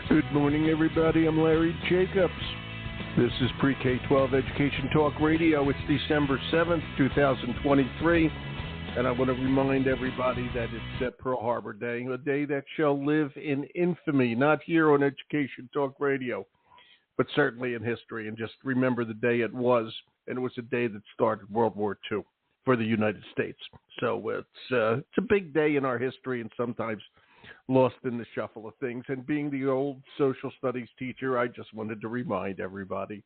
Good morning, everybody. I'm Larry Jacobs. This is Pre-K-12 Education Talk Radio. It's December 7th, 2023, and I want to remind everybody that it's Pearl Harbor Day, a day that shall live in infamy, not here on Education Talk Radio, but certainly in history. And just remember the day it was, and it was a day that started World War II for the United States. So it's a big day in our history, and sometimes lost in the shuffle of things. And being the old social studies teacher, I just wanted to remind everybody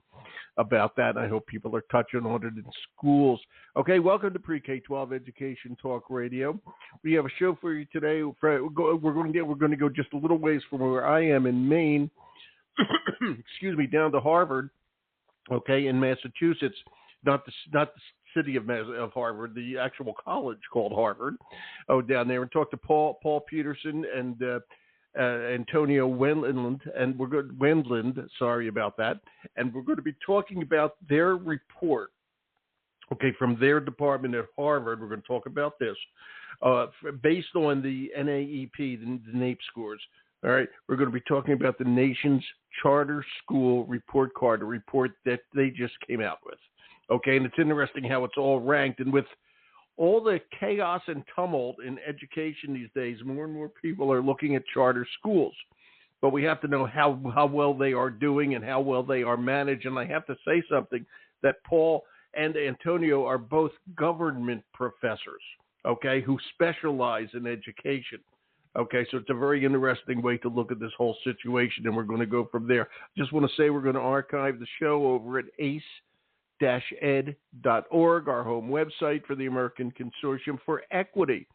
about that. I hope people are touching on it in schools. Okay, welcome to Pre-K-12 Education Talk Radio. We have a show for you today. We're going to go just a little ways from where I am in Maine, excuse me, down to Harvard, okay, in Massachusetts, not the city of Harvard, the actual college called Harvard, down there, and talk to Paul Peterson and Antonio Wendlend, and Wendlend, sorry about that, and we're going to be talking about their report, okay, from their department at Harvard. We're going to talk about this, based on the NAEP, the NAEP scores. All right, we're going to be talking about the nation's charter school report card, a report that they just came out with. Okay, and it's interesting how it's all ranked. And with all the chaos and tumult in education these days, more and more people are looking at charter schools. But we have to know how well they are doing and how well they are managed. And I have to say something, that Paul and Antonio are both government professors, okay, who specialize in education. Okay, so it's a very interesting way to look at this whole situation, and we're going to go from there. Just want to say we're going to archive the show over at ace-ed.org, our home website for the American Consortium for Equity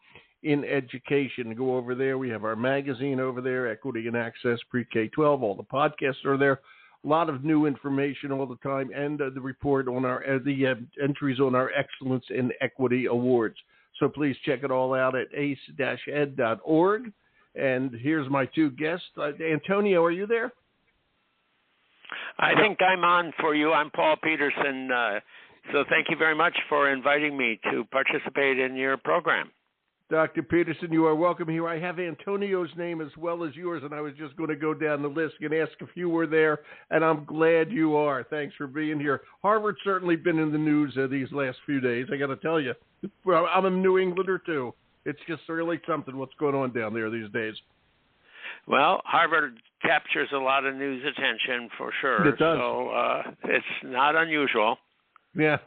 in Education. Go over there. We have our magazine over there, Equity and Access Pre-K-12. All the podcasts are there. A lot of new information all the time, and the report on our entries on our Excellence in Equity Awards. So please check it all out at ace-ed.org. And here's my two guests. Antonio, are you there? I think I'm on for you. I'm Paul Peterson. So thank you very much for inviting me to participate in your program. Dr. Peterson, you are welcome here. I have Antonio's name as well as yours, and I was just going to go down the list and ask if you were there, and I'm glad you are. Thanks for being here. Harvard's certainly been in the news these last few days, I got to tell you. Well, I'm a New Englander, too. It's just really something what's going on down there these days. Well, Harvard captures a lot of news attention for sure. It does. So it's not unusual. Yeah,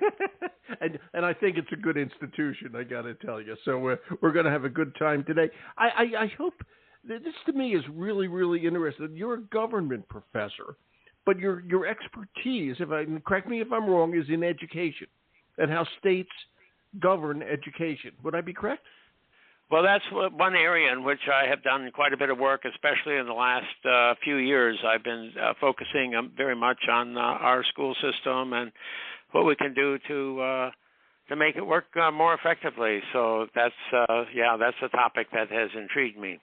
and I think it's a good institution, I got to tell you. So we're going to have a good time today. I hope this to me is really, really interesting. You're a government professor, but your expertise, correct me if I'm wrong, is in education and how states govern education. Would I be correct? Well, that's one area in which I have done quite a bit of work, especially in the last few years. I've been focusing very much on our school system and what we can do to make it work more effectively. So that's a topic that has intrigued me.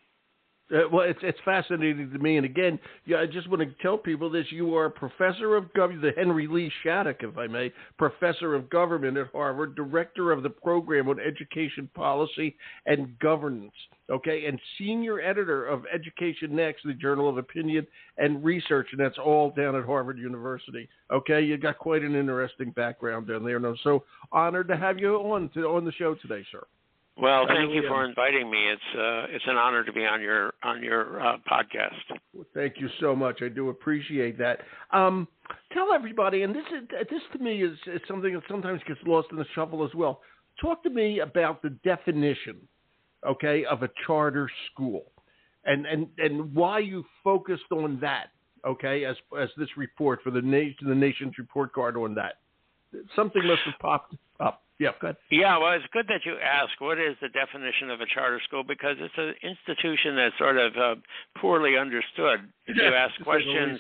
Well, it's fascinating to me. And again, I just want to tell people this. You are a professor of government, the Henry Lee Shattuck, if I may, professor of government at Harvard, director of the program on education policy and governance, okay, and senior editor of Education Next, the Journal of Opinion and Research, and that's all down at Harvard University, okay? You got quite an interesting background down there. And I'm so honored to have you on the show today, sir. Well, thank you for inviting me. It's an honor to be on your podcast. Well, thank you so much. I do appreciate that. Tell everybody, and this to me is something that sometimes gets lost in the shuffle as well. Talk to me about the definition, okay, of a charter school, and why you focused on that, okay, as this report for the nation's report card on that. Something must have popped up. Yeah, go ahead. Yeah, well, it's good that you ask what is the definition of a charter school, because it's an institution that's sort of poorly understood. If you ask questions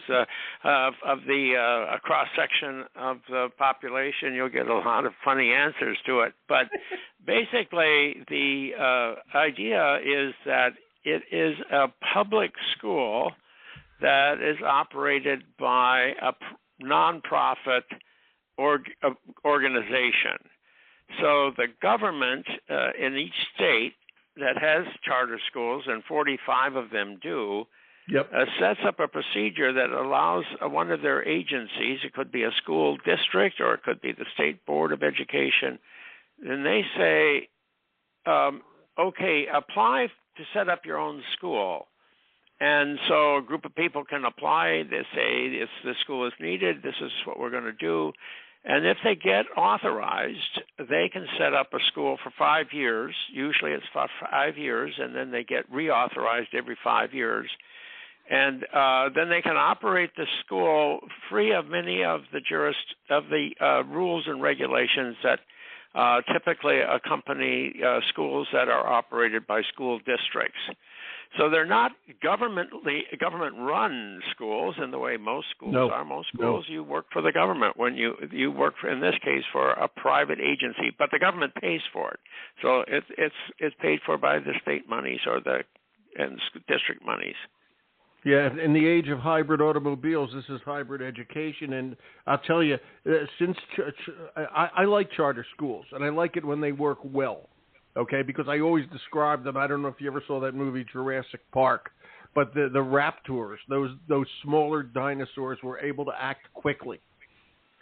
of the cross-section of the population, you'll get a lot of funny answers to it. But basically, the idea is that it is a public school that is operated by a nonprofit organization. So the government in each state that has charter schools, and 45 of them do, Yep. sets up a procedure that allows one of their agencies, it could be a school district or it could be the State Board of Education, and they say, okay, apply to set up your own school. And so a group of people can apply. They say, if the school is needed, this is what we're going to do. And if they get authorized, they can set up a school for 5 years. Usually it's for 5 years, and then they get reauthorized every 5 years. And then they can operate the school free of many of the rules and regulations that typically accompany schools that are operated by school districts. So they're not government-run schools in the way most schools are. Most schools, you work for the government when you work, in this case, for a private agency, but the government pays for it. So it's paid for by the state monies or the district monies. Yeah, in the age of hybrid automobiles, this is hybrid education, and I'll tell you, I like charter schools, and I like it when they work well, okay, because I always describe them. I don't know if you ever saw that movie Jurassic Park, but the raptors, those smaller dinosaurs, were able to act quickly,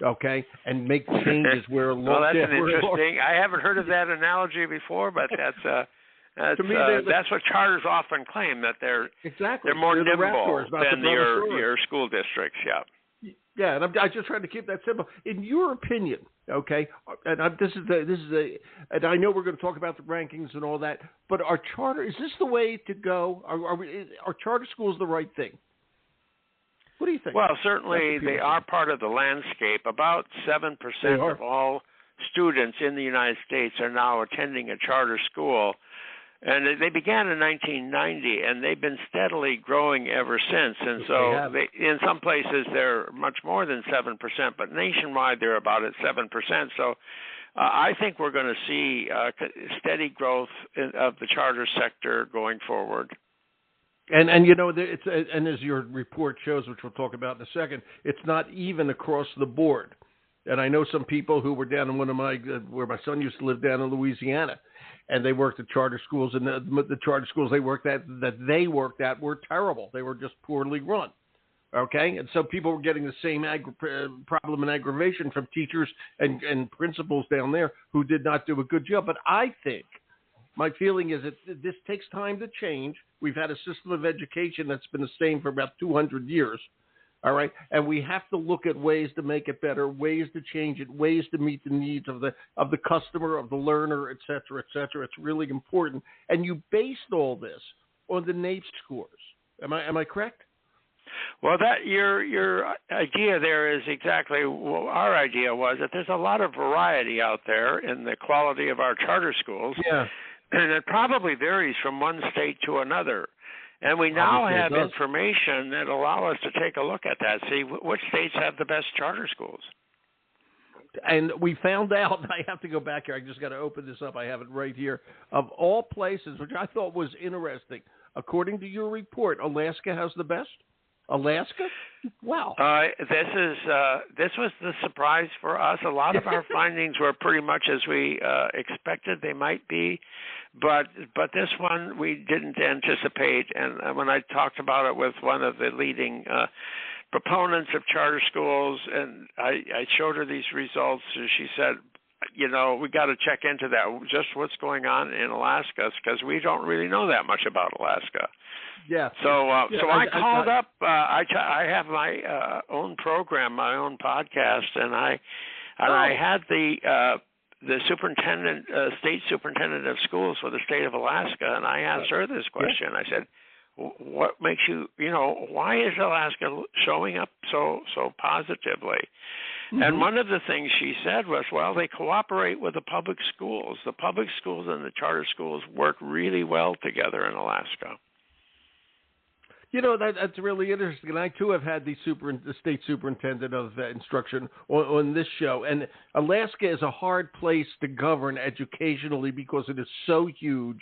okay, and make changes where... Well, that's an interesting... I haven't heard of that analogy before, but that's... That's what charters often claim, that they're more nimble than your school districts. Yeah. Yeah, and I'm just trying to keep that simple. In your opinion, okay, and and I know we're going to talk about the rankings and all that, but is this the way to go? Are charter schools the right thing? What do you think? Well, certainly they are part of the landscape. About 7% of all students in the United States are now attending a charter school. And they began in 1990, and they've been steadily growing ever since. And so in some places they're much more than 7%, but nationwide they're about at 7%. So I think we're going to see steady growth of the charter sector going forward. And you know, and as your report shows, which we'll talk about in a second, it's not even across the board. And I know some people who were down in where my son used to live down in Louisiana, and they worked at charter schools, and the charter schools they worked at were terrible. They were just poorly run. Okay, and so people were getting the same problem and aggravation from teachers and principals down there who did not do a good job. But I think my feeling is that this takes time to change. We've had a system of education that's been the same for about 200 years. All right, and we have to look at ways to make it better, ways to change it, ways to meet the needs of the customer, of the learner, et cetera, et cetera. It's really important. And you based all this on the NAEP scores. Am I correct? Well, that your idea there is exactly what our idea was, that there's a lot of variety out there in the quality of our charter schools. Yeah. And it probably varies from one state to another. And we now have information that allow us to take a look at that, see which states have the best charter schools. And we found out, I have to go back here, I just got to open this up, I have it right here, of all places, which I thought was interesting, according to your report, Alaska has the best? Alaska? Wow. This was the surprise for us. A lot of our findings were pretty much as we expected they might be, but this one we didn't anticipate. And when I talked about it with one of the leading proponents of charter schools, and I showed her these results, and she said, you know, we got to check into that, just what's going on in Alaska, because we don't really know that much about Alaska. Yeah. So I called up. I have my own program, my own podcast, and I had the superintendent, state superintendent of schools for the state of Alaska, and I asked her this question. I said, "What makes you why is Alaska showing up so positively?" Mm-hmm. And one of the things she said was, well, they cooperate with the public schools. The public schools and the charter schools work really well together in Alaska. You know, that's really interesting. And I, too, have had the state superintendent of instruction on this show. And Alaska is a hard place to govern educationally because it is so huge,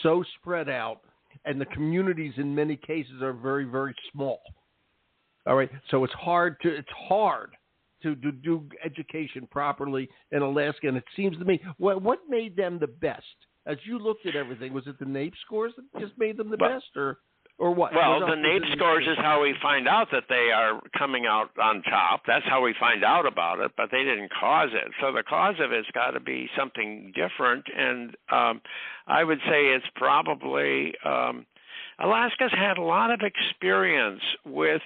so spread out, and the communities in many cases are very, very small. All right? So it's hard to do education properly in Alaska. And it seems to me, what made them the best? As you looked at everything, was it the NAEP scores that just made them the best, or or what? Well, the NAEP scores is how we find out that they are coming out on top. That's how we find out about it, but they didn't cause it. So the cause of it's got to be something different, and I would say it's probably Alaska's had a lot of experience with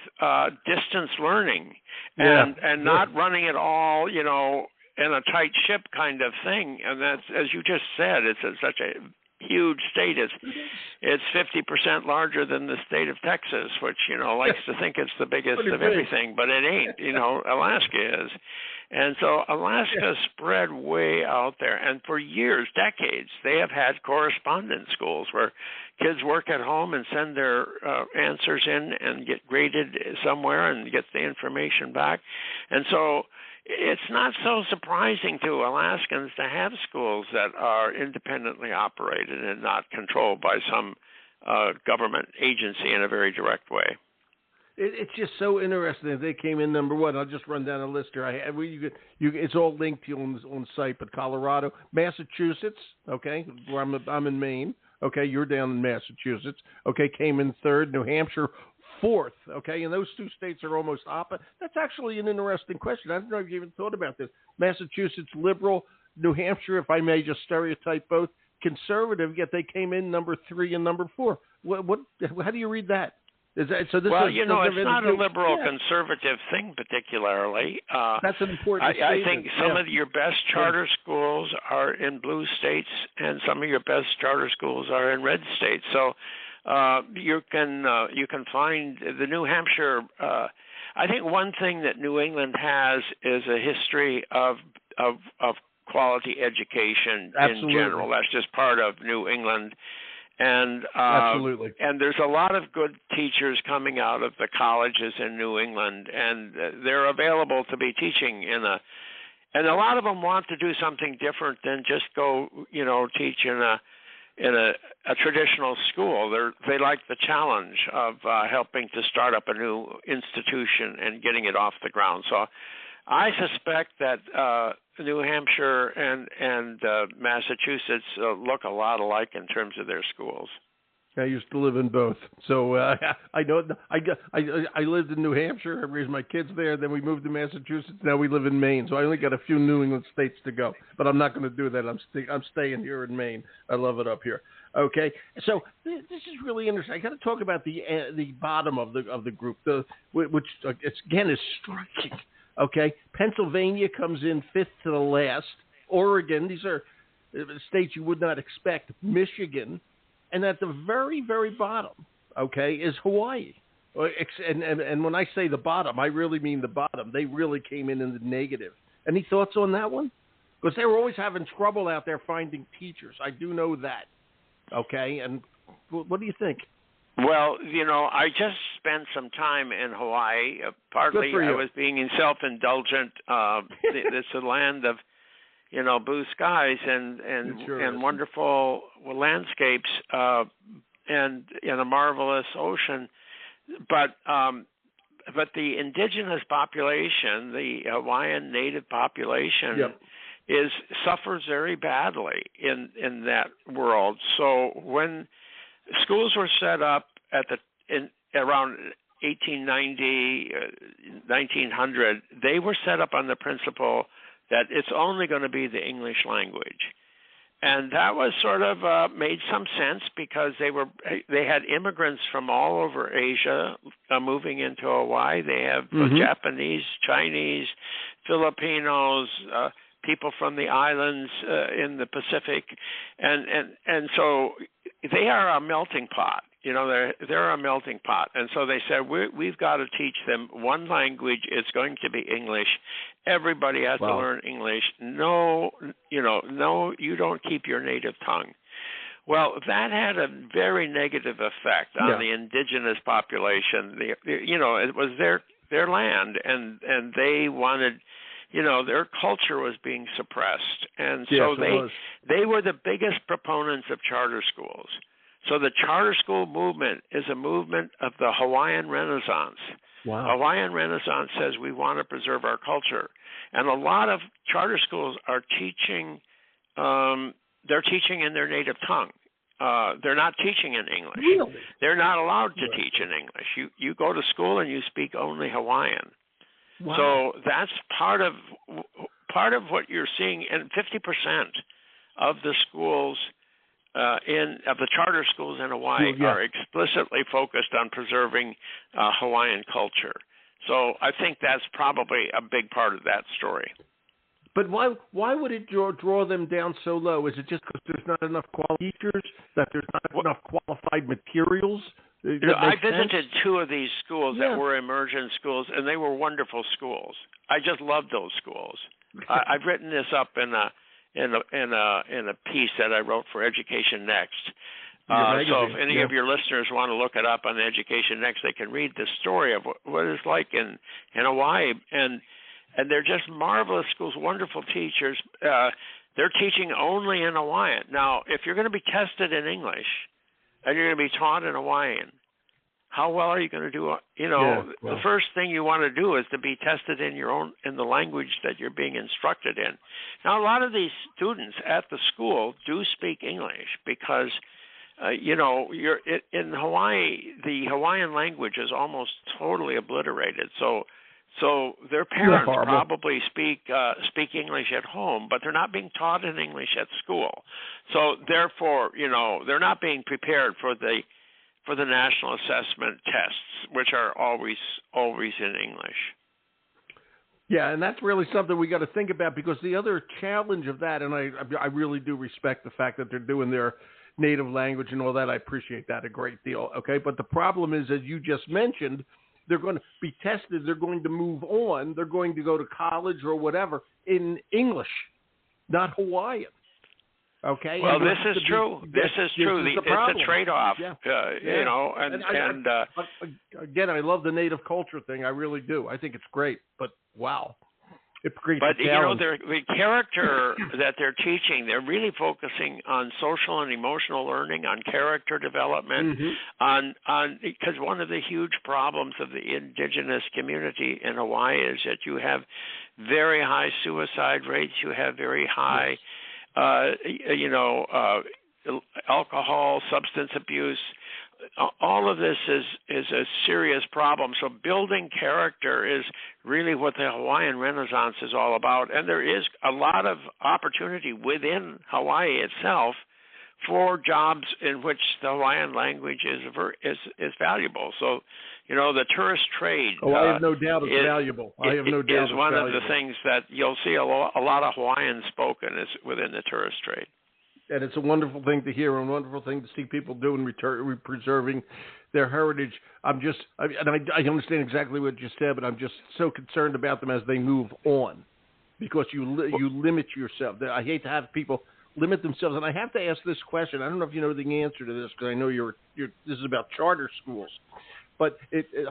distance learning and not running it all, you know, in a tight ship kind of thing. And that's, as you just said, it's such a huge state. It's 50% larger than the state of Texas, which, you know, likes to think it's the biggest of everything, but it ain't. You know, Alaska is. And so Alaska spread way out there. And for years, decades, they have had correspondence schools where kids work at home and send their answers in and get graded somewhere and get the information back. And so it's not so surprising to Alaskans to have schools that are independently operated and not controlled by some government agency in a very direct way. It's just so interesting that they came in number one. I'll just run down a list here. It's all linked to you on the site, but Colorado, Massachusetts, okay, where I'm in Maine, okay, you're down in Massachusetts, okay, came in third, New Hampshire fourth, okay, and those two states are almost opposite. That's actually an interesting question. I don't know if you even thought about this. Massachusetts liberal, New Hampshire, if I may just stereotype both, conservative, yet they came in number 3 and number 4. What? How do you read that? Well, you know, it's not a liberal conservative thing particularly. That's an important I think some of your best charter schools are in blue states, and some of your best charter schools are in red states. So you can find the New Hampshire. I think one thing that New England has is a history of quality education in general. That's just part of New England. And absolutely. And there's a lot of good teachers coming out of the colleges in New England, and they're available to be teaching and a lot of them want to do something different than just go, you know, teach in a traditional school. They like the challenge of helping to start up a new institution and getting it off the ground. So I suspect that New Hampshire and Massachusetts look a lot alike in terms of their schools. I used to live in both, so I know. I lived in New Hampshire. I raised my kids there. Then we moved to Massachusetts. Now we live in Maine. So I only got a few New England states to go. But I'm not going to do that. I'm staying here in Maine. I love it up here. Okay, so this is really interesting. I got to talk about the bottom of the group, which again is striking. Okay, Pennsylvania comes in 5th to the last. Oregon, these are states you would not expect. Michigan, and at the very, very bottom, okay, is Hawaii. And when I say the bottom, I really mean the bottom. They really came in the negative. Any thoughts on that one? Because they were always having trouble out there finding teachers. I do know that. Okay, and what do you think? Well, you know, I just spent some time in Hawaii. Partly I was being self-indulgent. It's a land of, you know, blue skies and wonderful landscapes and a marvelous ocean. But the indigenous population, the Hawaiian native population, suffers very badly in that world. So when schools were set up around 1890, 1900. They were set up on the principle that it's only going to be the English language. And that was sort of made some sense because they had immigrants from all over Asia moving into Hawaii. They have Japanese, Chinese, Filipinos, people from the islands in the Pacific, and so they are a melting pot. You know, they're a melting pot, and so they said we've got to teach them one language. It's going to be English. Everybody has to learn English. No, you don't keep your native tongue. Well, that had a very negative effect on the indigenous population. It was their land, and they wanted. You know, their culture was being suppressed, and so they were the biggest proponents of charter schools. So the charter school movement is a movement of the Hawaiian Renaissance. Wow. Hawaiian Renaissance says we want to preserve our culture, and a lot of charter schools are teaching. They're teaching in their native tongue. they're not teaching in English. Really? They're not allowed to teach in English. You go to school and you speak only Hawaiian. Wow. So that's part of what you're seeing, and 50% of the schools of the charter schools in Hawaii are explicitly focused on preserving Hawaiian culture. So I think that's probably a big part of that story. But why would it draw them down so low? Is it just because there's not enough quality teachers, that there's not enough qualified materials? I visited two of these schools that were immersion schools, and they were wonderful schools. I just loved those schools. I've written this up in a piece that I wrote for Education Next. So if any of your listeners want to look it up on Education Next, they can read the story of what it's like in Hawaii. And they're just marvelous schools, wonderful teachers. They're teaching only in Hawaiian. Now, if you're going to be tested in English and you're going to be taught in Hawaiian, how well are you going to do? The first thing you want to do is to be tested in the language that you're being instructed in. Now, a lot of these students at the school do speak English because, you're in Hawaii. The Hawaiian language is almost totally obliterated. So their parents probably speak English at home, but they're not being taught in English at school. So therefore, they're not being prepared for the national assessment tests, which are always in English. Yeah, and that's really something we got to think about, because the other challenge of that, and I really do respect the fact that they're doing their native language and all that. I appreciate that a great deal. Okay, but the problem is, as you just mentioned, they're going to be tested. They're going to move on. They're going to go to college or whatever in English, not Hawaiian. Okay. Well, this is true. This is true. It's a trade-off. Again, I love the native culture thing. I really do. I think it's great. But wow, it creates. But the character that they're teaching, they're really focusing on social and emotional learning, on character development, on because one of the huge problems of the indigenous community in Hawaii is that you have very high suicide rates. You have very high. Alcohol, substance abuse, all of this is a serious problem. So building character is really what the Hawaiian Renaissance is all about. And there is a lot of opportunity within Hawaii itself for jobs in which the Hawaiian language is valuable. So, the tourist trade. I have no doubt it's valuable. I have no doubt is one of the things that you'll see a lot of Hawaiian spoken is within the tourist trade. And it's a wonderful thing to hear, and a wonderful thing to see people doing, preserving their heritage. I understand exactly what you said, but I'm just so concerned about them as they move on, because you limit yourself. I hate to have people limit themselves, and I have to ask this question. I don't know if you know the answer to this, because I know this is about charter schools. But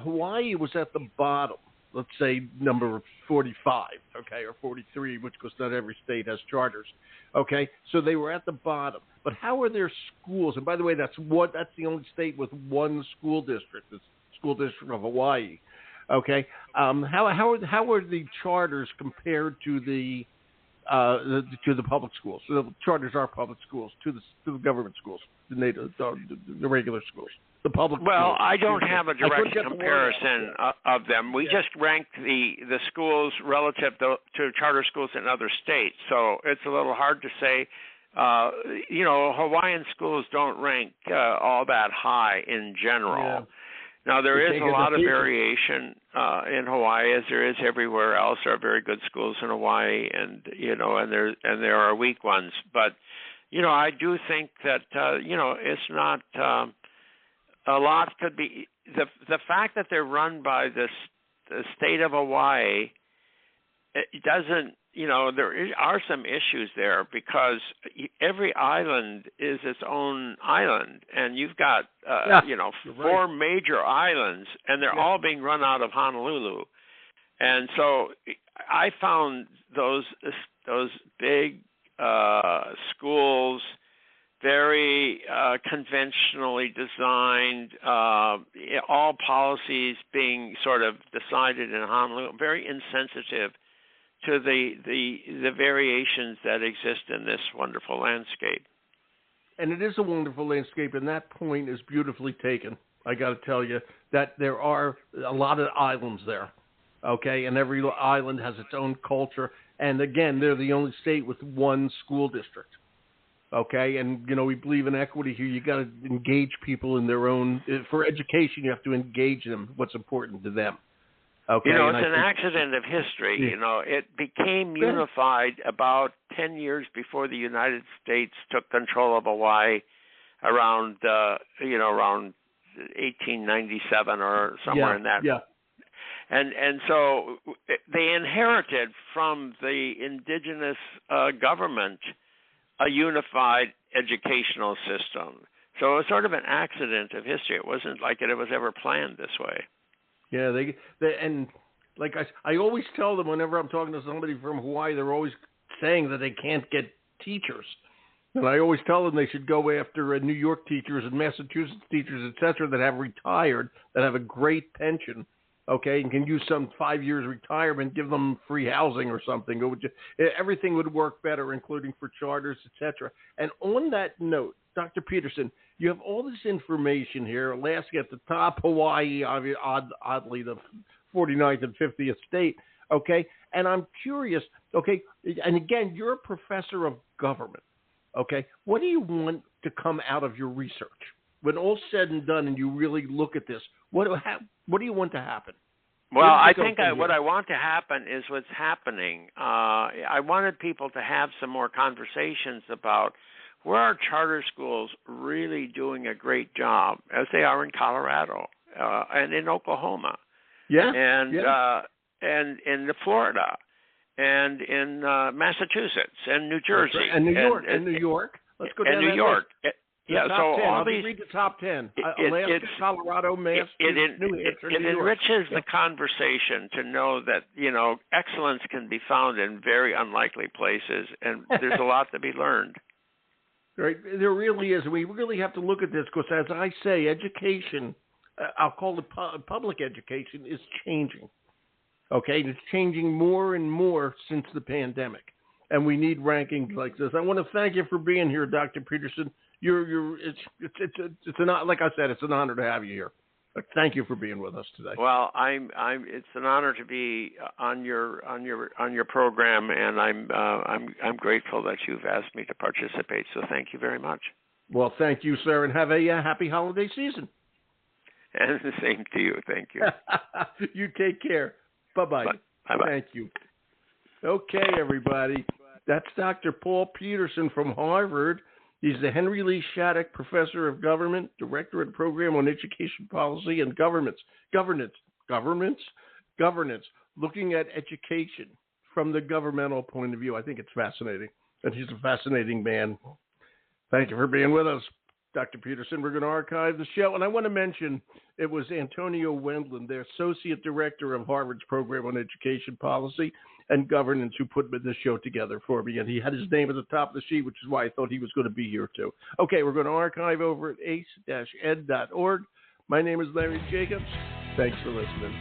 Hawaii was at the bottom, let's say number 45, okay, or 43, which because not every state has charters, okay? So they were at the bottom. But how are their schools? And by the way, that's the only state with one school district, the school district of Hawaii, okay? How are the charters compared to the public schools? So the charters are public schools to the government schools, the regular schools. The public schools. I don't have a direct comparison of them. We just ranked the schools relative to charter schools in other states, so it's a little hard to say. Hawaiian schools don't rank all that high in general. Yeah. Now, there is a lot of variation in Hawaii, as there is everywhere else. There are very good schools in Hawaii, and there are weak ones. But I do think that it's not. A lot could be the fact that they're run by the state of Hawaii. It doesn't, there are some issues there, because every island is its own island, and you've got four major islands, and they're all being run out of Honolulu, and so I found those big schools very conventionally designed, all policies being sort of decided in Honolulu, very insensitive to the variations that exist in this wonderful landscape. And it is a wonderful landscape, and that point is beautifully taken. I got to tell you that there are a lot of islands there, okay? And every island has its own culture. And, again, they're the only state with one school district, okay? And, we believe in equity here. You got to engage people in their own – for education, you have to engage them, what's important to them. Okay, it's an accident of history. Yeah. It became unified about 10 years before the United States took control of Hawaii around 1897 or somewhere in that. Yeah. And so they inherited from the indigenous government a unified educational system. So it was sort of an accident of history. It wasn't like it was ever planned this way. Yeah, they and like I always tell them whenever I'm talking to somebody from Hawaii, they're always saying that they can't get teachers. And I always tell them they should go after New York teachers and Massachusetts teachers, et cetera, that have retired, that have a great pension, okay, and can use some 5 years retirement, give them free housing or something. Everything would work better, including for charters, et cetera. And on that note, Dr. Peterson, you have all this information here. Alaska at the top, Hawaii, oddly, the 49th and 50th state, okay? And I'm curious, okay, and again, you're a professor of government, okay? What do you want to come out of your research? When all's said and done and you really look at this, what do you want to happen? Well, I think what I want to happen is what's happening. I wanted people to have some more conversations about where are charter schools really doing a great job, as they are in Colorado and in Oklahoma, and in Florida, and in Massachusetts and New Jersey and New York and New York. Let's go down and New York. Yeah, so 10. all these read the top 10. Alaska, Colorado, Massachusetts, New Hampshire, it enriches the conversation to know that excellence can be found in very unlikely places, and there's a lot to be learned. Right, there really is. We really have to look at this because, as I say, education, I'll call it public education, is changing. Okay, and it's changing more and more since the pandemic, and we need rankings like this. I want to thank you for being here, Dr. Peterson. It's like I said, it's an honor to have you here. Thank you for being with us today. Well, it's an honor to be on your program, and I'm grateful that you've asked me to participate. So thank you very much. Well, thank you, sir, and have a happy holiday season. And the same to you. Thank you. You take care. Bye-bye. Bye-bye. Thank you. Okay, everybody. That's Dr. Paul Peterson from Harvard. He's the Henry Lee Shattuck Professor of Government, Director of the Program on Education Policy and Governance, looking at education from the governmental point of view. I think it's fascinating, and he's a fascinating man. Thank you for being with us, Dr. Peterson. We're going to archive the show, and I want to mention it was Antonio Wendlend, the Associate Director of Harvard's Program on Education Policy and Governance, who put this show together for me, and he had his name at the top of the sheet, which is why I thought he was going to be here too. Okay, we're going to archive over at ace-ed.org. My name is Larry Jacobs. Thanks for listening.